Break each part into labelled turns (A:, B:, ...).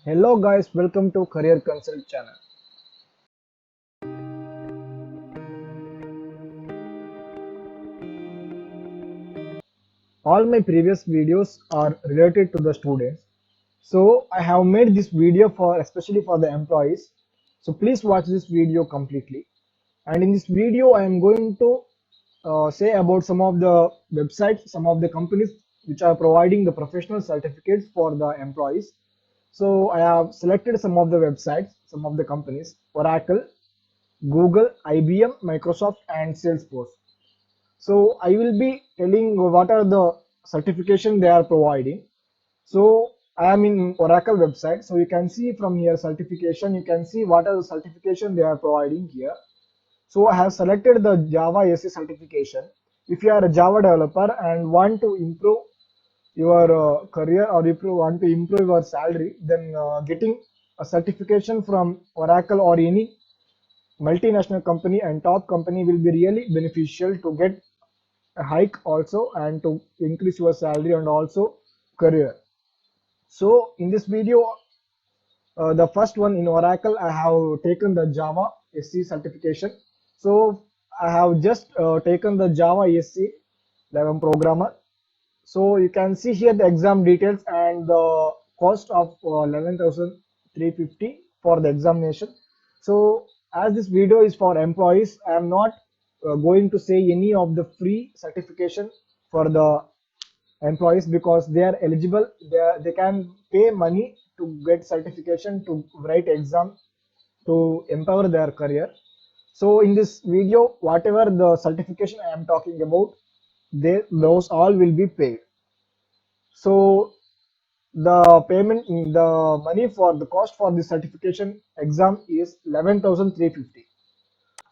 A: Hello guys, welcome to Career Consult channel. All my previous videos are related to the students. So I have made this video for especially for the employees. So please watch this video completely. And in this video, I am going to say about some of the websites, some of the companies which are providing the professional certificates for the employees. So I have selected some of the websites, some of the companies: Oracle, Google, IBM, Microsoft, and Salesforce. So I will be telling what are the certification they are providing. So I am in Oracle website. So you can see from here certification. You can see what are the certification they are providing here. So I have selected the Java SE certification. If you are a Java developer and want to improve your career, or if you want to improve your salary, then getting a certification from Oracle or any multinational company and top company will be really beneficial to get a hike also and to increase your salary and also career. So in this video, the first one in Oracle, I have taken the Java SC certification. So I have just taken the Java SC 11 programmer. So you can see here the exam details and the cost of 11,350 for the examination. So as this video is for employees, I am not going to say any of the free certification for the employees because they are eligible. They can pay money to get certification, to write exam, to empower their career. So in this video, whatever the certification I am talking about, those all will be paid. So the payment, the money for the cost for the certification exam is 11,350.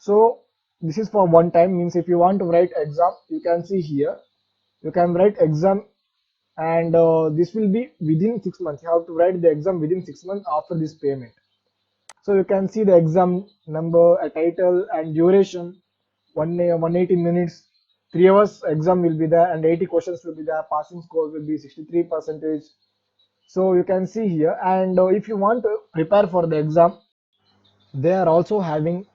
A: So this is for one time, means if you want to write exam, you can see here, you can write exam, and this will be within 6 months. You have to write the exam within 6 months after this payment. So you can see the exam number, a title, and duration: 180 minutes, 3 hours exam will be there, and 80 questions will be there. Passing score will be 63 percentage. So you can see here, and if you want to prepare for the exam, they are also having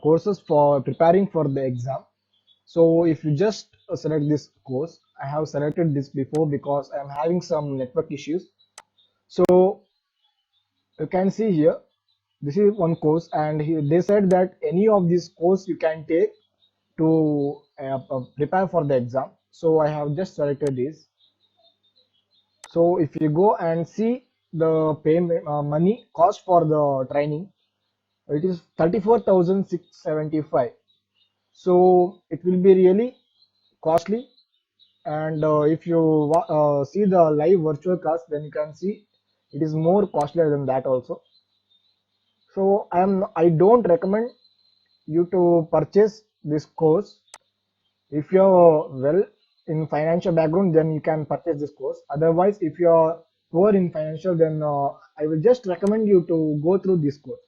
A: courses for preparing for the exam. So if you just select this course, I have selected this before because I am having some network issues. So you can see here, this is one course, and they said that any of these course you can take to prepare for the exam. So I have just selected this. So if you go and see the payment, money cost for the training, it is 34,675. So it will be really costly. And if you see the live virtual class, then you can see it is more costlier than that also. So I don't recommend you to purchase this course. If you're well in financial background, then you can purchase this course. Otherwise, if you're poor in financial, then I will just recommend you to go through this course.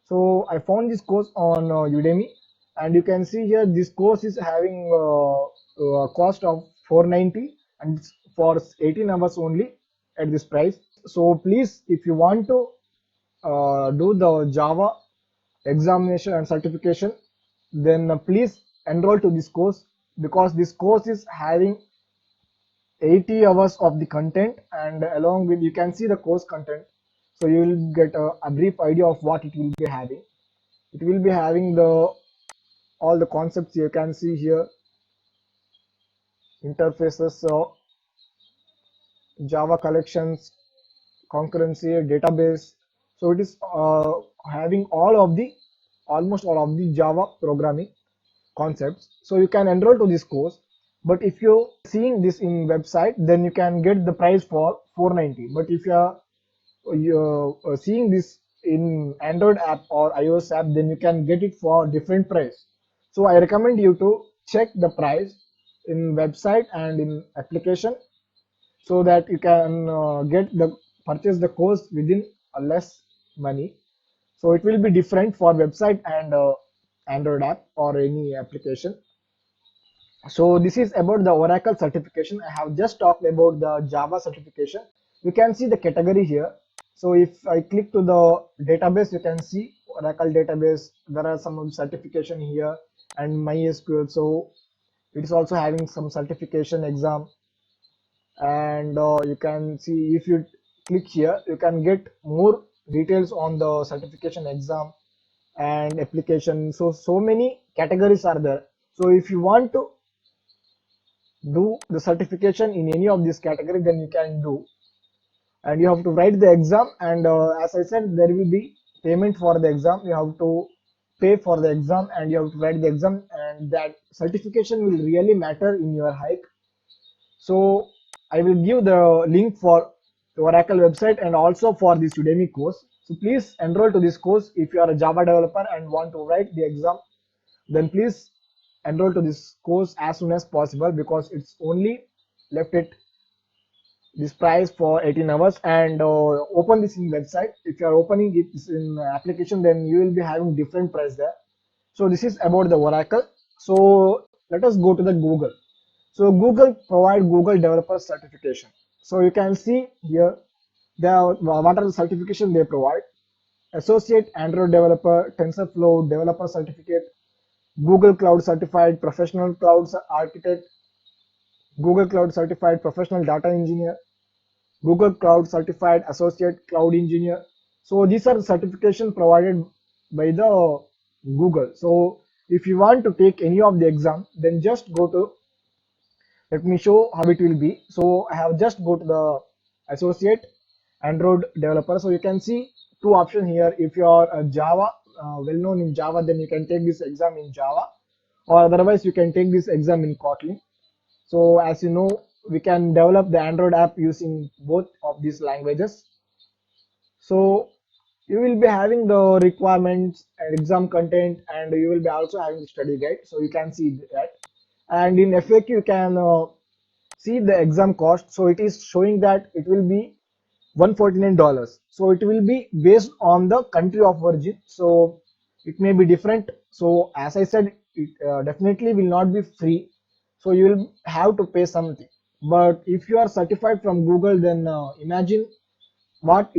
A: So I found this course on Udemy, and you can see here this course is having a cost of 490, and it's for 18 hours only at this price. So please, if you want to do the Java examination and certification, then please enroll to this course, because this course is having 80 hours of the content, and along with, you can see the course content. So you will get a brief idea of what it will be having. It will be having the all the concepts you can see here: interfaces, so Java collections, concurrency, database. So it is having all of the almost all of the Java programming concepts. So you can enroll to this course. But if you seeing this in website, then you can get the price for 490. But if you're seeing this in Android app or iOS app, then you can get it for different price. So I recommend you to check the price in website and in application, so that you can get the purchase the course within a less money. So it will be different for website and Android app or any application. So this is about the Oracle certification. I have just talked about the Java certification. you can see the category here. So if I click to the database, you can see Oracle database. There are some certification here and MySQL. So it is also having some certification exam, and you can see if you click here, you can get more details on the certification exam and application. So many categories are there. So if you want to do the certification in any of these category, then you can do, and you have to write the exam. And as I said, there will be payment for the exam. You have to pay for the exam and you have to write the exam, and that certification will really matter in your hike. So I will give the link for the Oracle website and also for this Udemy course. So please enroll to this course if you are a Java developer and want to write the exam. Then please enroll to this course as soon as possible, because it's only left at this price for 18 hours. And open this in website. If you are opening it in application, then you will be having different price there. So this is about the Oracle. So let us go to the Google. So Google provide Google developer certification. So you can see here what are the certification they provide: associate Android developer, TensorFlow developer certificate, Google Cloud certified professional cloud architect, Google Cloud certified professional data engineer, Google Cloud certified associate cloud engineer. So these are the certification provided by the Google. So if you want to take any of the exam, then just go to, let me show how it will be. So I have just go to the associate Android developer. So you can see two options here. If you are a Java, well known in Java, then you can take this exam in Java, or otherwise you can take this exam in Kotlin. So as you know, we can develop the Android app using both of these languages. So you will be having the requirements and exam content, and you will be also having the study guide. So you can see that. And in FAQ, you can see the exam cost. So it is showing that it will be $149. So it will be based on the country of origin. So it may be different. So as I said, it definitely will not be free. So you will have to pay something. But if you are certified from Google, then imagine what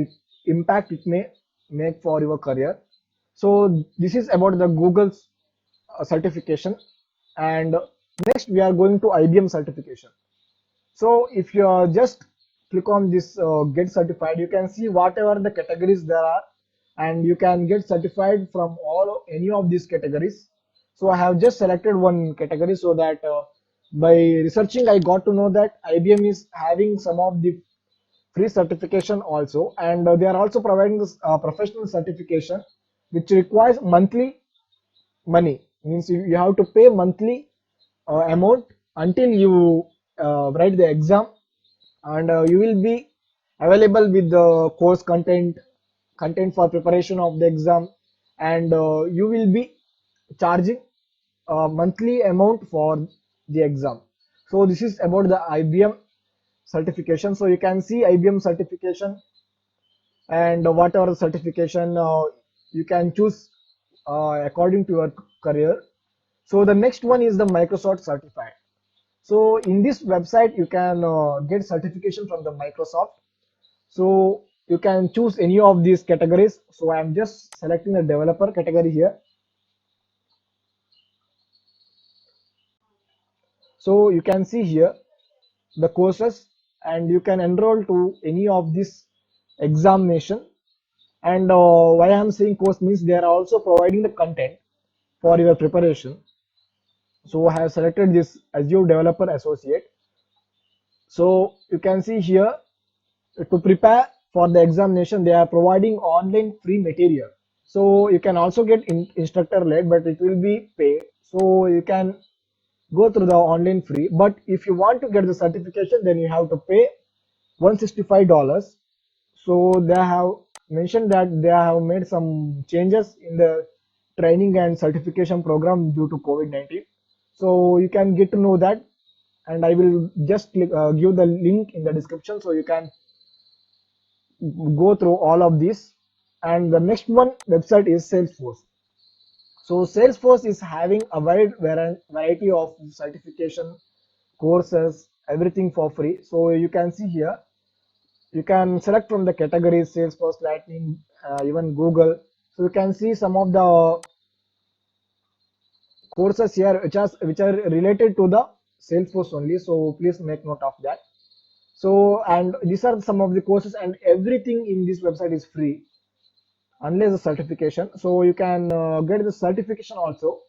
A: impact it may make for your career. So this is about the Google's certification. And next we are going to IBM certification. So if you just click on this get certified, you can see whatever the categories there are, and you can get certified from all any of these categories. So I have just selected one category, so that by researching I got to know that IBM is having some of the free certification also, and they are also providing this professional certification, which requires monthly money. Means you have to pay monthly amount until you write the exam, and you will be available with the course content for preparation of the exam, and you will be charging a monthly amount for the exam. So this is about the IBM certification. So you can see IBM certification, and whatever certification you can choose according to your career. So the next one is the Microsoft certified. So in this website, you can get certification from the Microsoft. So you can choose any of these categories. So I am just selecting the developer category here. So you can see here the courses, and you can enroll to any of this examination. And why I am saying course means they are also providing the content for your preparation. So I have selected this Azure Developer Associate. So you can see here, to prepare for the examination, they are providing online free material. So you can also get instructor led, but it will be paid. So you can go through the online free. But if you want to get the certification, then you have to pay $165. So they have mentioned that they have made some changes in the training and certification program due to COVID-19. So you can get to know that, and I will just give the link in the description, so you can go through all of this. And the next one website is Salesforce. So Salesforce is having a wide variety of certification courses, everything for free. So you can see here, you can select from the categories Salesforce, Lightning, even Google. So you can see some of the courses here which are related to the Salesforce only. So please make note of that. So, and these are some of the courses, and everything in this website is free unless the certification. So you can get the certification also.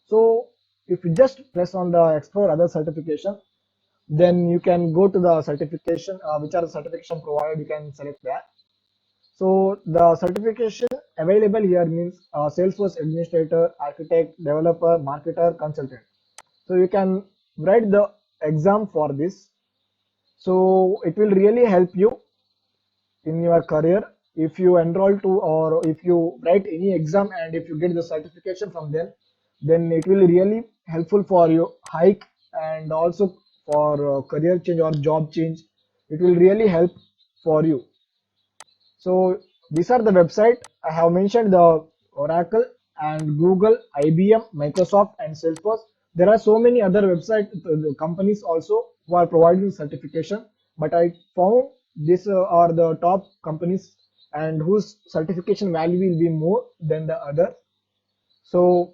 A: So if you just press on the explore other certification, then you can go to the certification, which are the certification provided. You can select that. So the certification available here means Salesforce administrator, architect, developer, marketer, consultant. So you can write the exam for this. So it will really help you in your career if you enroll to, or if you write any exam and if you get the certification from them, then it will really helpful for you hike, and also for career change or job change. It will really help for you. So these are the website I have mentioned: the Oracle and Google, IBM, Microsoft, and Salesforce. There are so many other website companies also who are providing certification, but I found these are the top companies and whose certification value will be more than the other. So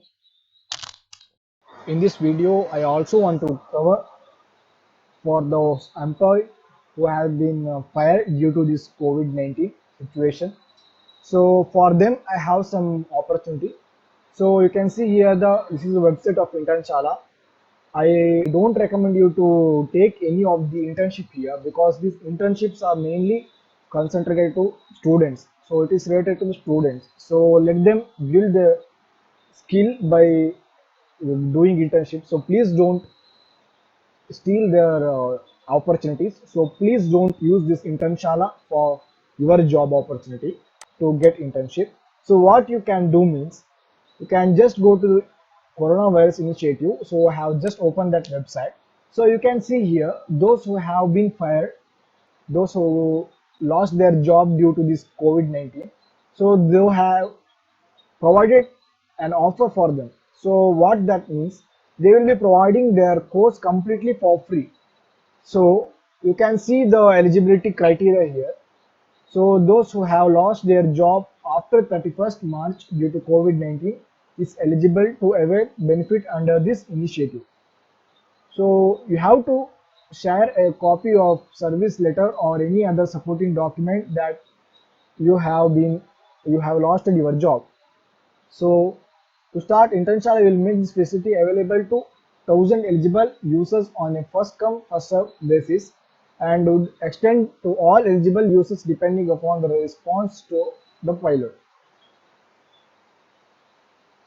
A: in this video, I also want to cover for those employees who have been fired due to this COVID-19 situation. So for them, I have some opportunity. So you can see here this is the website of Internshala. I don't recommend you to take any of the internship here because these internships are mainly concentrated to students. So it is related to the students. So let them build their skill by doing internship. So please don't steal their opportunities. So please don't use this Internshala for your job opportunity to get internship. So what you can do means you can just go to coronavirus initiative. So I have just opened that website. So you can see here those who have been fired, those who lost their job due to this COVID-19. So they have provided an offer for them. So what that means, they will be providing their course completely for free. So you can see the eligibility criteria here. So those who have lost their job after 31st March due to COVID-19 is eligible to avail benefit under this initiative. So you have to share a copy of service letter or any other supporting document that you have been you have lost your job. So to start, Internshala will make this facility available to 1,000 eligible users on a first come first serve basis, and would extend to all eligible users depending upon the response to the pilot.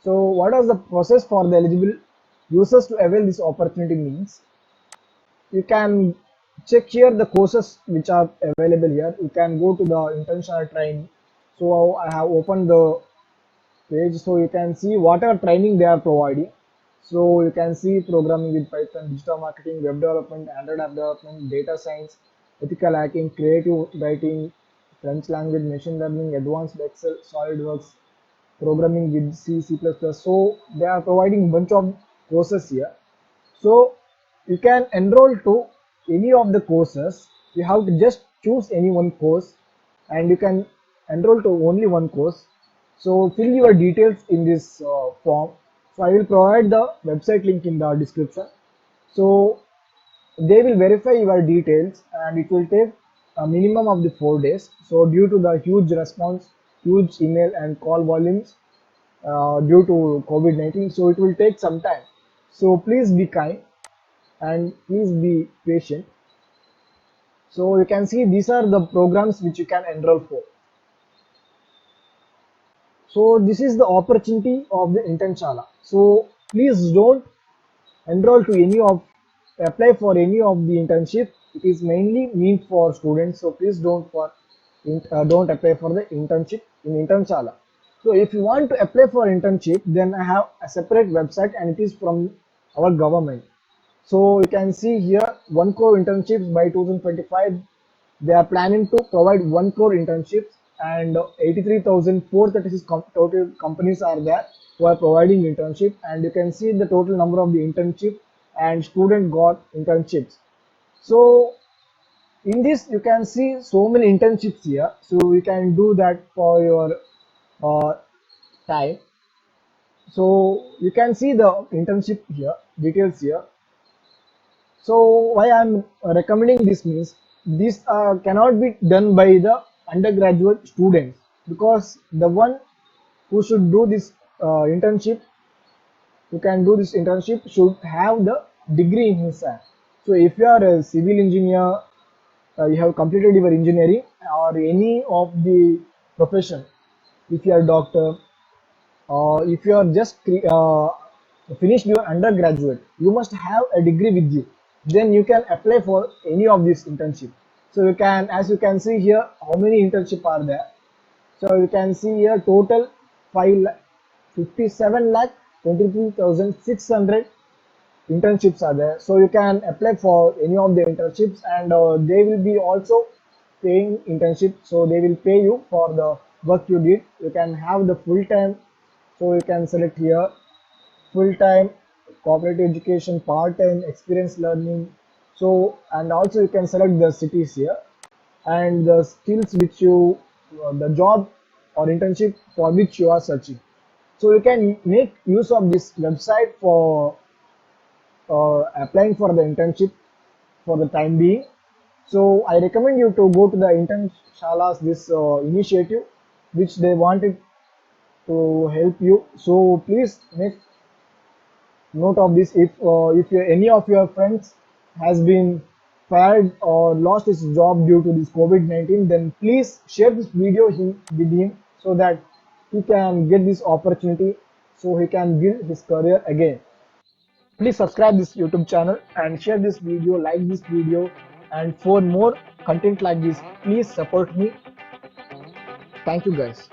A: So what is the process for the eligible users to avail this opportunity means, you can check here the courses which are available here. You can go to the Internshala training. So I have opened the page, so you can see whatever training they are providing. So you can see programming with Python, digital marketing, web development, Android app development, data science, ethical hacking, creative writing, French language, machine learning, advanced Excel, SolidWorks, programming with C, C++. So they are providing bunch of courses here. So you can enroll to any of the courses. You have to just choose any one course, and you can enroll to only one course. So fill your details in this form. So I will provide the website link in the description. So they will verify your details, and it will take a minimum of the 4 days. So due to the huge response, huge email and call volumes due to COVID-19, so it will take some time. So please be kind and please be patient. So you can see these are the programs which you can enroll for. So this is the opportunity of the Internshala. So please don't enroll to any of apply for any of the internship. It is mainly meant for students. So please don't apply for the internship in Internshala. So if you want to apply for internship, then I have a separate website, and it is from our government. So you can see here 1 crore internships by 2025. They are planning to provide 1 crore internships, and 83,436 total companies are there who are providing internship. And you can see the total number of the internship and student got internships. So in this you can see so many internships here, so you can do that for your uh, time. So you can see the internship here details here. So why I'm recommending this means this cannot be done by the undergraduate students, because the one who should do this internship, who can do this internship, should have the degree in his hand. So if you are a civil engineer, you have completed your engineering or any of the profession, if you are doctor, if you are just finished your undergraduate, you must have a degree with you. Then you can apply for any of these internship. So you can, as you can see here, how many internship are there. So you can see here total 57 lakh 23,600 internships are there. So you can apply for any of the internships, and they will be also paying internship. So they will pay you for the work you did. You can have the full time. So you can select here full time, cooperative education, part time, experience learning. So, and also you can select the cities here and the skills which you, the job or internship for which you are searching. So you can make use of this website for applying for the internship for the time being. So I recommend you to go to the Internshalas, this initiative which they wanted to help you. So please make note of this. If any of your friends has been fired or lost his job due to this COVID-19, then please share this video with him so that he can get this opportunity, so he can build his career again. Please subscribe this YouTube channel and share this video, like this video, and for more content like this, please support me. Thank you guys.